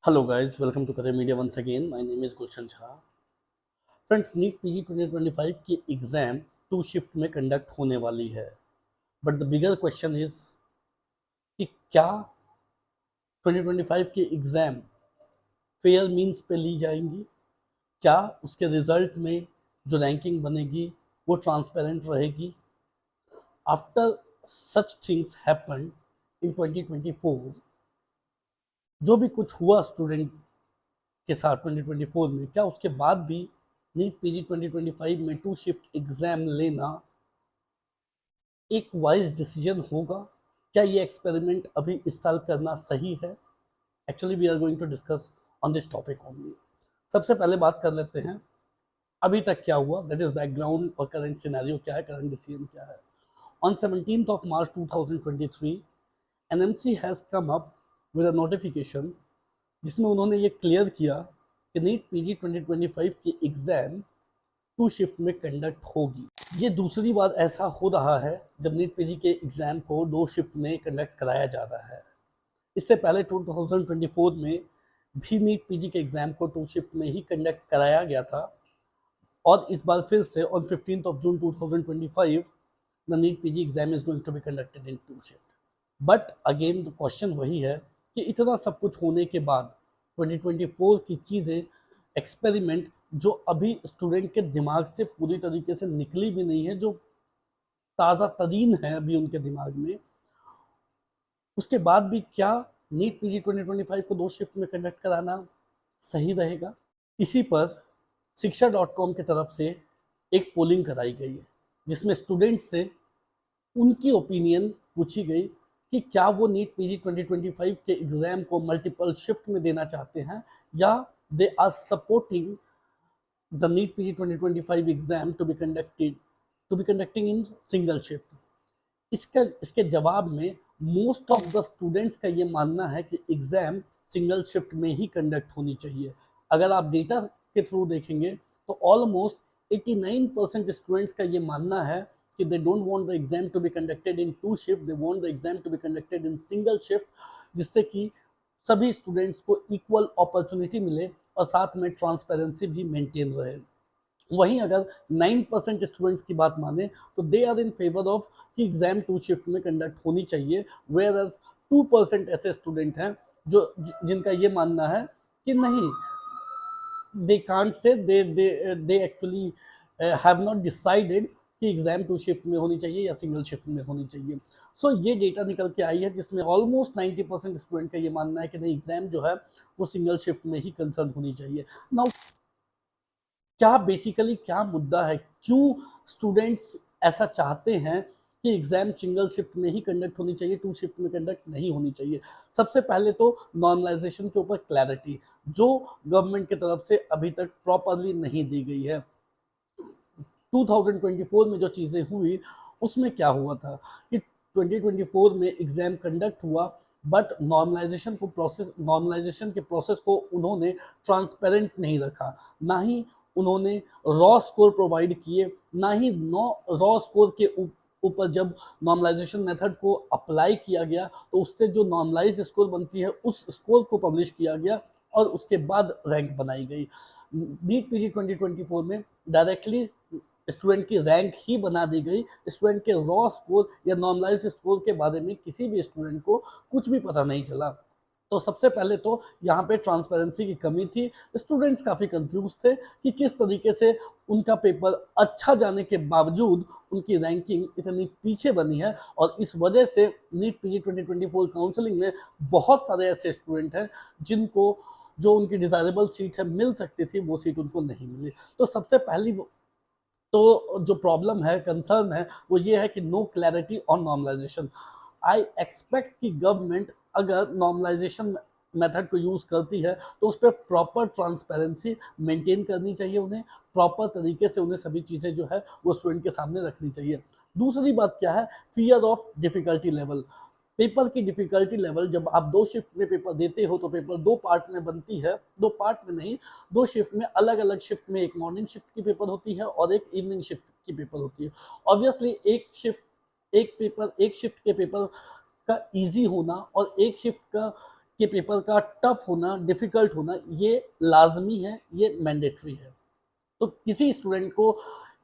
Hello guys, welcome to Career Media once again. My name is Gulshan Jha. Friends, NEET PG 2025 की exam two shift में conduct होने वाली है, but the bigger question is कि क्या 2025 की exam fair means पे ली जाएंगी? क्या उसके रिजल्ट में जो रैंकिंग बनेगी वो ट्रांसपेरेंट रहेगी? After such things happen in 2024, जो भी कुछ हुआ स्टूडेंट के साथ 2024 में, क्या उसके बाद भी नीट पीजी 2025 में टू शिफ्ट एग्जाम लेना एक वाइज डिसीजन होगा? क्या ये एक्सपेरिमेंट अभी इस साल करना सही है? Actually we are going to discuss on this topic only. सबसे पहले बात कर लेते हैं अभी तक क्या हुआ, दैट इज बैकग्राउंड और करंट सिनेरियो क्या है, करंट डिसीजन क्या है। On 17th of March 2023, NMC has come up with a notification जिसमें उन्होंने ये क्लियर किया कि नीट पीजी 2025 की एग्जाम टू शिफ्ट में कंडक्ट होगी। ये दूसरी बार ऐसा हो रहा है जब नीट पीजी के एग्जाम को दो शिफ्ट में कंडक्ट कराया जा रहा है। इससे पहले 2024 में भी नीट पीजी के एग्जाम को टू शिफ्ट में ही कंडक्ट कराया गया था, और इस बार फिर से on 15th of June 2025 the NEET PG exam is going to be conducted in two shift. But again the question वही है कि इतना सब कुछ होने के बाद 2024 की चीज़ें, एक्सपेरिमेंट जो अभी स्टूडेंट के दिमाग से पूरी तरीके से निकली भी नहीं है, जो ताज़ा तरीन है अभी उनके दिमाग में, उसके बाद भी क्या नीट पीजी 2025 को दो शिफ्ट में कंडक्ट कराना सही रहेगा? इसी पर शिक्षा.com की तरफ से एक पोलिंग कराई गई है जिसमें स्टूडेंट्स से उनकी ओपिनियन पूछी गई कि क्या वो नीट पीजी 2025 के एग्ज़ाम को मल्टीपल शिफ्ट में देना चाहते हैं, या they are supporting the NEET PG 2025 exam to be conducting in single shift. इसके जवाब में मोस्ट ऑफ द स्टूडेंट्स का ये मानना है कि एग्ज़ाम सिंगल शिफ्ट में ही कंडक्ट होनी चाहिए। अगर आप डेटा के थ्रू देखेंगे तो ऑलमोस्ट 89% स्टूडेंट्स का ये मानना है कि they don't want the exam to be conducted in two shift, they want the exam to be conducted in single shift, जिससे कि सभी स्टूडेंट्स को इक्वल अपॉर्चुनिटी मिले और साथ में ट्रांसपेरेंसी भी मेंटेन रहे। वहीं अगर 9% स्टूडेंट्स की बात माने तो they are in favour of कि एग्जाम टू शिफ्ट में कंडक्ट होनी चाहिए, वेयर एज 2% ऐसे स्टूडेंट हैं जो जिनका ये मानना है कि नहीं, they can't say, they actually have not decided कि एग्जाम टू शिफ्ट में होनी चाहिए या सिंगल शिफ्ट में होनी चाहिए। सो ये डेटा निकल के आई है जिसमें ऑलमोस्ट 90% स्टूडेंट का ये मानना है कि नहीं, एग्जाम जो है वो सिंगल शिफ्ट में ही कंसर्न होनी चाहिए। नाउ क्या बेसिकली क्या मुद्दा है, क्यों स्टूडेंट्स ऐसा चाहते हैं कि एग्जाम सिंगल शिफ्ट में ही कंडक्ट होनी चाहिए, टू शिफ्ट में कंडक्ट नहीं होनी चाहिए? सबसे पहले तो नॉर्मलाइजेशन के ऊपर क्लैरिटी जो गवर्नमेंट की तरफ से अभी तक प्रॉपरली नहीं दी गई है। 2024 में जो चीज़ें हुई उसमें क्या हुआ था कि 2024 में एग्ज़ाम कंडक्ट हुआ, बट नॉर्मलाइजेशन के प्रोसेस को उन्होंने ट्रांसपेरेंट नहीं रखा, ना ही उन्होंने रॉ स्कोर प्रोवाइड किए, ना ही रॉ स्कोर के ऊपर जब नॉर्मलाइजेशन मेथड को अप्लाई किया गया तो उससे जो नॉर्मलाइज स्कोर बनती है उस स्कोर को पब्लिश किया गया और उसके बाद रैंक बनाई गई। नीट पीजी 2024 में डायरेक्टली स्टूडेंट की रैंक ही बना दी गई, स्टूडेंट के रॉ स्कोर या नॉर्मलाइज्ड स्कोर के बारे में किसी भी स्टूडेंट को कुछ भी पता नहीं चला। तो सबसे पहले तो यहाँ पे ट्रांसपेरेंसी की कमी थी। स्टूडेंट्स काफ़ी कंफ्यूज थे कि किस तरीके से उनका पेपर अच्छा जाने के बावजूद उनकी रैंकिंग इतनी पीछे बनी है, और इस वजह से नीट पीजी 2024 काउंसलिंग में बहुत सारे ऐसे स्टूडेंट हैं जिनको जो उनकी डिज़ायरेबल सीट है मिल सकती थी, वो सीट उनको नहीं मिली। तो सबसे पहली तो जो प्रॉब्लम है, कंसर्न है, वो ये है कि no clarity on normalisation. I expect कि गवर्नमेंट अगर नॉर्मलाइजेशन मेथड को यूज़ करती है तो उस पर प्रॉपर ट्रांसपेरेंसी मेंटेन करनी चाहिए, उन्हें प्रॉपर तरीके से उन्हें सभी चीज़ें जो है वो स्टूडेंट के सामने रखनी चाहिए। दूसरी बात क्या है, fear of difficulty level. Paper की डिफ़िकल्टी लेवल, जब आप दो शिफ्ट में पेपर देते हो तो पेपर दो पार्ट में बनती है, दो पार्ट में नहीं, दो शिफ्ट में, अलग अलग शिफ्ट में, एक मॉर्निंग शिफ्ट की पेपर होती है और एक इवनिंग शिफ्ट की पेपर होती है। ऑब्वियसली एक शिफ्ट के पेपर का इजी होना और एक शिफ्ट का के पेपर का टफ होना, डिफिकल्ट होना, ये लाजमी है, ये मैंडेटरी है। तो किसी स्टूडेंट को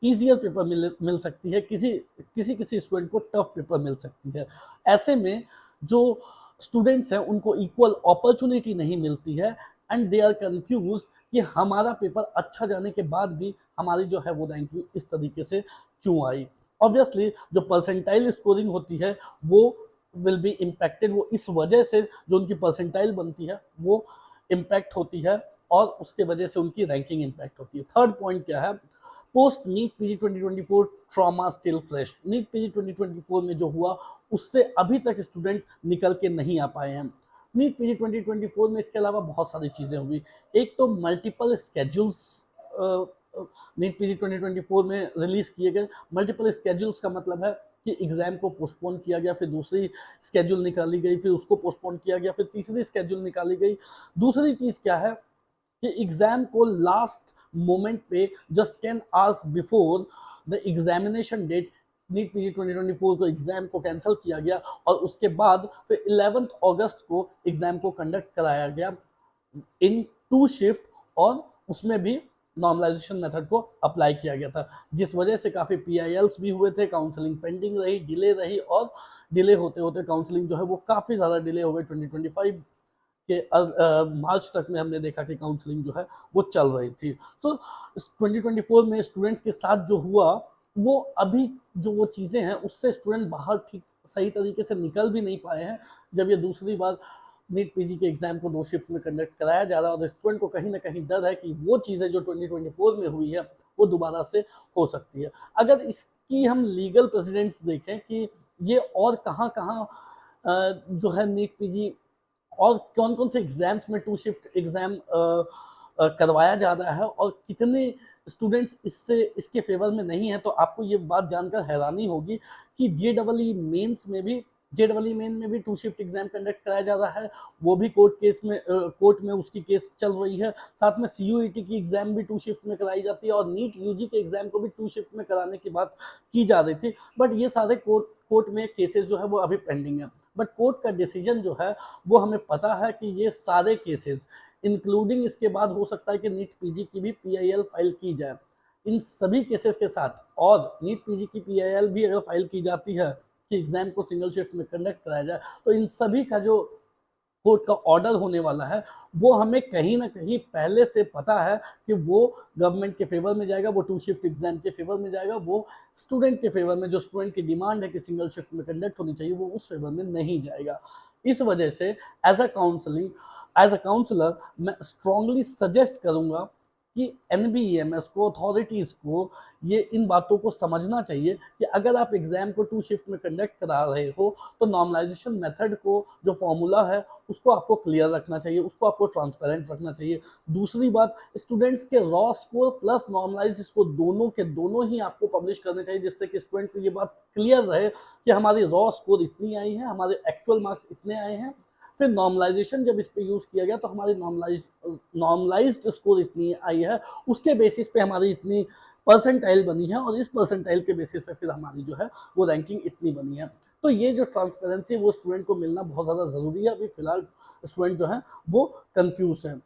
ईजियर पेपर मिल सकती है, किसी स्टूडेंट को टफ पेपर मिल सकती है। ऐसे में जो स्टूडेंट्स हैं उनको इक्वल अपॉर्चुनिटी नहीं मिलती है एंड दे आर कंफ्यूज कि हमारा पेपर अच्छा जाने के बाद भी हमारी जो है वो रैंकिंग इस तरीके से क्यों आई। ऑब्वियसली जो परसेंटाइल स्कोरिंग होती है वो विल बी इम्पैक्टेड, वो इस वजह से जो उनकी परसेंटाइल बनती है वो इम्पैक्ट होती है और उसके वजह से उनकी रैंकिंग इम्पैक्ट होती है। थर्ड पॉइंट क्या है, post NEET PG 2024 trauma still fresh. NEET PG 2024 में जो हुआ उससे अभी तक स्टूडेंट निकल के नहीं आ पाए हैं। नीट पीजी 2024 में इसके अलावा बहुत सारी चीज़ें हुई। एक तो मल्टीपल स्केड्यूल्स नीट पीजी 2024 में रिलीज किए गए। मल्टीपल स्केड्यूल्स का मतलब है कि एग्जाम को पोस्टपोन किया गया, फिर दूसरी स्केड्यूल निकाली गई, फिर उसको पोस्टपोन किया गया, फिर तीसरी स्केड्यूल निकाली गई। दूसरी चीज़ क्या है कि एग्जाम को लास्ट मोमेंट पे just 10 hours before the examination date NEET PG 2024 को एग्जाम को कैंसिल किया गया और उसके बाद फिर 11 अगस्त को एग्जाम को कंडक्ट कराया गया इन 2 शिफ्ट और उसमें भी नॉर्मलाइजेशन मेथड को अप्लाई किया गया था, जिस वजह से काफ़ी PILs भी हुए थे, काउंसलिंग पेंडिंग रही, डिले रही और डिले होते होते काउंसलिंग जो है वो काफ़ी ज़्यादा डिले हो गई। 2025 के मार्च तक में हमने देखा कि काउंसलिंग जो है वो चल रही थी। तो 2024 में स्टूडेंट्स के साथ जो हुआ वो अभी जो वो चीज़ें हैं उससे स्टूडेंट बाहर ठीक सही तरीके से निकल भी नहीं पाए हैं। जब ये दूसरी बार नीट पीजी के एग्जाम को 2 शिफ्ट में कंडक्ट कराया जा रहा है और स्टूडेंट को कहीं ना कहीं डर है कि वो चीज़ें जो 2024 में हुई है वो दोबारा से हो सकती है। अगर इसकी हम लीगल प्रेसिडेंट्स देखें कि ये और कहाँ कहाँ जो है नीट पीजी और कौन कौन से एग्जाम्स में 2 शिफ्ट एग्जाम करवाया जा रहा है और कितने स्टूडेंट्स इसके फेवर में नहीं है, तो आपको ये बात जानकर हैरानी होगी कि JEE मेन में भी 2 शिफ्ट एग्जाम कंडक्ट कराया जा रहा है। वो भी कोर्ट में उसकी केस चल रही है। साथ में CUET की एग्जाम भी 2 शिफ्ट में कराई जाती है और नीट UG के एग्जाम को भी 2 शिफ्ट में कराने की बात की जा रही थी, बट ये सारे कोर्ट में केसेस जो है वो अभी पेंडिंग है। बट कोर्ट का डिसीजन जो है वो हमें पता है कि ये सारे केसेस इंक्लूडिंग इसके बाद हो सकता है कि नीट पीजी की भी PIL फाइल की जाए। इन सभी केसेस के साथ और नीट पीजी की PIL भी अगर फाइल की जाती है कि एग्जाम को सिंगल शिफ्ट में कंडक्ट कराया जाए, तो इन सभी का जो कोर्ट का ऑर्डर होने वाला है वो हमें कहीं ना कहीं पहले से पता है कि वो गवर्नमेंट के फेवर में जाएगा, वो 2 शिफ्ट एग्जाम के फेवर में जाएगा, वो स्टूडेंट के फेवर में, जो स्टूडेंट की डिमांड है कि सिंगल शिफ्ट में कंडक्ट होनी चाहिए, वो उस फेवर में नहीं जाएगा। इस वजह से एज अ काउंसलर मैं स्ट्रांगली सजेस्ट करूंगा कि NBEMS को, अथॉरिटीज़ को ये इन बातों को समझना चाहिए कि अगर आप एग्जाम को 2 शिफ्ट में कंडक्ट करा रहे हो तो नॉर्मलाइजेशन मेथड को जो फॉर्मूला है उसको आपको क्लियर रखना चाहिए, उसको आपको ट्रांसपेरेंट रखना चाहिए। दूसरी बात, स्टूडेंट्स के raw score plus normalise score दोनों के दोनों ही आपको पब्लिश करने चाहिए, जिससे कि स्टूडेंट को ये बात क्लियर रहे कि हमारी रॉ स्कोर इतनी आई है, हमारे एक्चुअल मार्क्स इतने आए हैं। फिर नॉर्मलाइजेशन जब इस पे यूज़ किया गया तो हमारी नॉर्मलाइज्ड स्कोर इतनी आई है, उसके बेसिस पे हमारी इतनी परसेंटाइल बनी है और इस परसेंटाइल के बेसिस पे फिर हमारी जो है वो रैंकिंग इतनी बनी है। तो ये जो ट्रांसपेरेंसी वो स्टूडेंट को मिलना बहुत ज़्यादा ज़रूरी है। अभी फिलहाल स्टूडेंट जो है वो कंफ्यूज है।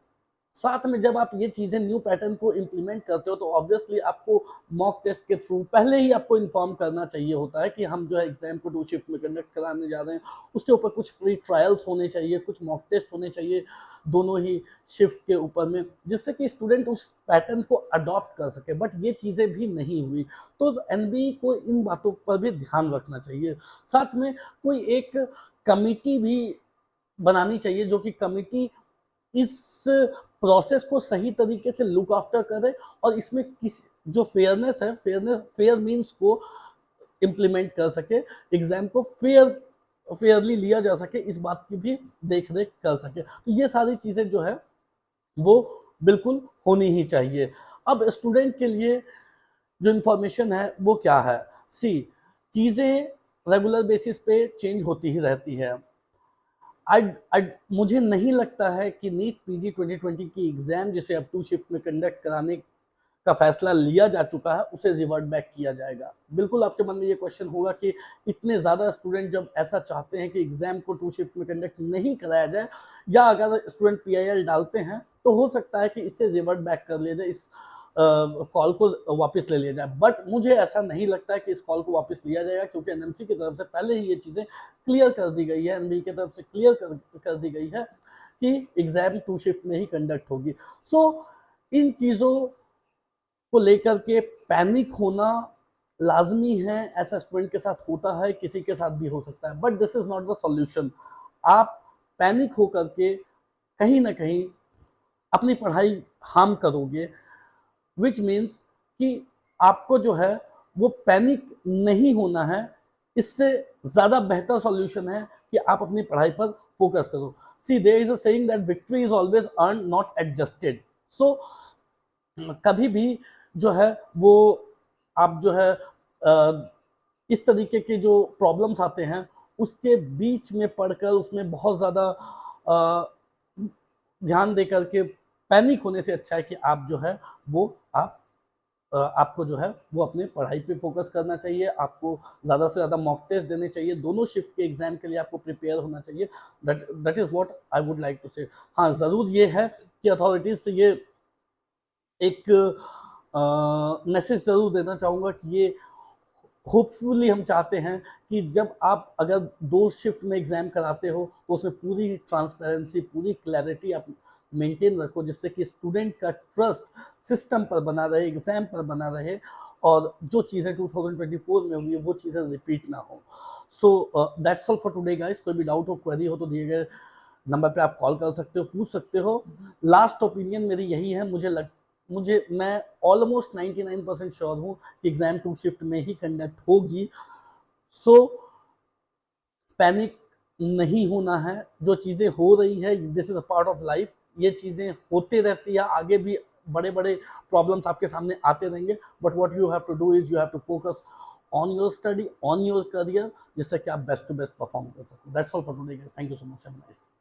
साथ में जब आप ये चीज़ें न्यू पैटर्न को इम्प्लीमेंट करते हो तो ऑब्वियसली आपको मॉक टेस्ट के थ्रू पहले ही आपको इन्फॉर्म करना चाहिए होता है कि हम जो है एग्जाम को 2 शिफ्ट में कंडक्ट कराने जा रहे हैं। उसके ऊपर कुछ प्री ट्रायल्स होने चाहिए, कुछ मॉक टेस्ट होने चाहिए दोनों ही शिफ्ट के ऊपर में, जिससे कि स्टूडेंट उस पैटर्न को अडॉप्ट कर सके। बट ये चीज़ें भी नहीं हुई, तो NBE को इन बातों पर भी ध्यान रखना चाहिए। साथ में कोई एक कमिटी भी बनानी चाहिए जो कि कमिटी इस प्रोसेस को सही तरीके से लुक आफ्टर करे और इसमें किस जो फेयरनेस है, फेयर मीन्स को इम्प्लीमेंट कर सके, एग्जाम को फेयरली लिया जा सके, इस बात की भी देख रेख कर सके। तो ये सारी चीज़ें जो है वो बिल्कुल होनी ही चाहिए। अब स्टूडेंट के लिए जो इन्फॉर्मेशन है वो क्या है, चीज़ें रेगुलर बेसिस पे चेंज होती ही रहती है। मुझे नहीं लगता है कि नीट पीजी 2020 की एग्ज़ाम जिसे अब 2 शिफ्ट में कंडक्ट कराने का फैसला लिया जा चुका है उसे रिवर्ट बैक किया जाएगा। बिल्कुल आपके मन में ये क्वेश्चन होगा कि इतने ज़्यादा स्टूडेंट जब ऐसा चाहते हैं कि एग्जाम को 2 शिफ्ट में कंडक्ट नहीं कराया जाए, या अगर स्टूडेंट PIL डालते हैं तो हो सकता है कि इससे रिवर्ट बैक कर लिया जाए, इस कॉल को वापस ले लिया जाए। बट मुझे ऐसा नहीं लगता है कि इस कॉल को वापस लिया जाएगा, क्योंकि NMC की तरफ से पहले ही ये चीज़ें क्लियर कर दी गई है, NBE की तरफ से क्लियर कर दी गई है कि एग्जाम 2 शिफ्ट में ही कंडक्ट होगी। सो इन चीज़ों को लेकर के पैनिक होना लाजमी है, ऐसा स्टूडेंट के साथ होता है, किसी के साथ भी हो सकता है, but this is not the solution. आप पैनिक होकर के कहीं ना कहीं अपनी पढ़ाई हार्म करोगे, विच मीन्स कि आपको जो है वो पैनिक नहीं होना है। इससे ज़्यादा बेहतर सॉल्यूशन है कि आप अपनी पढ़ाई पर फोकस करो। See there is a saying that victory is always earn not adjusted. So कभी भी जो है वो आप जो है इस तरीके के जो प्रॉब्लम्स आते हैं उसके बीच में पढ़कर उसमें बहुत ज़्यादा ध्यान दे करके पैनिक होने से अच्छा है कि आप जो है वो आपको जो है वो अपने पढ़ाई पे फोकस करना चाहिए। आपको ज़्यादा से ज़्यादा मॉक टेस्ट देने चाहिए, दोनों शिफ्ट के एग्जाम के लिए आपको प्रिपेयर होना चाहिए। That is what I would like to say. हाँ, ज़रूर ये है कि अथॉरिटीज़ से ये एक मैसेज ज़रूर देना चाहूँगा कि ये होपफुली हम चाहते हैं कि जब आप अगर 2 शिफ्ट में एग्ज़ाम कराते हो तो उसमें पूरी ट्रांसपेरेंसी, पूरी क्लैरिटी आप मेंटेन रखो, जिससे कि स्टूडेंट का ट्रस्ट सिस्टम पर बना रहे, एग्ज़ाम पर बना रहे, और जो चीज़ें 2024 में हुई है वो चीज़ें रिपीट ना हो। So that's all for today guys. कोई भी डाउट हो, क्वेरी हो तो दिए गए नंबर पे आप कॉल कर सकते हो, पूछ सकते हो। लास्ट ओपिनियन मेरी यही है, मैं ऑलमोस्ट 99% श्योर हूँ कि एग्जाम 2 शिफ्ट में ही कंडक्ट होगी। सो पैनिक नहीं होना है। जो चीज़ें हो रही है, this is a part of life, ये चीज़ें होते रहती है, आगे भी बड़े बड़े प्रॉब्लम्स आपके सामने आते रहेंगे। But what you have to do is you have to focus on your study, on your career, जिससे कि आप बेस्ट टू बेस्ट परफॉर्म कर सको। That's all for today guys. Thank you so much. Have a nice day.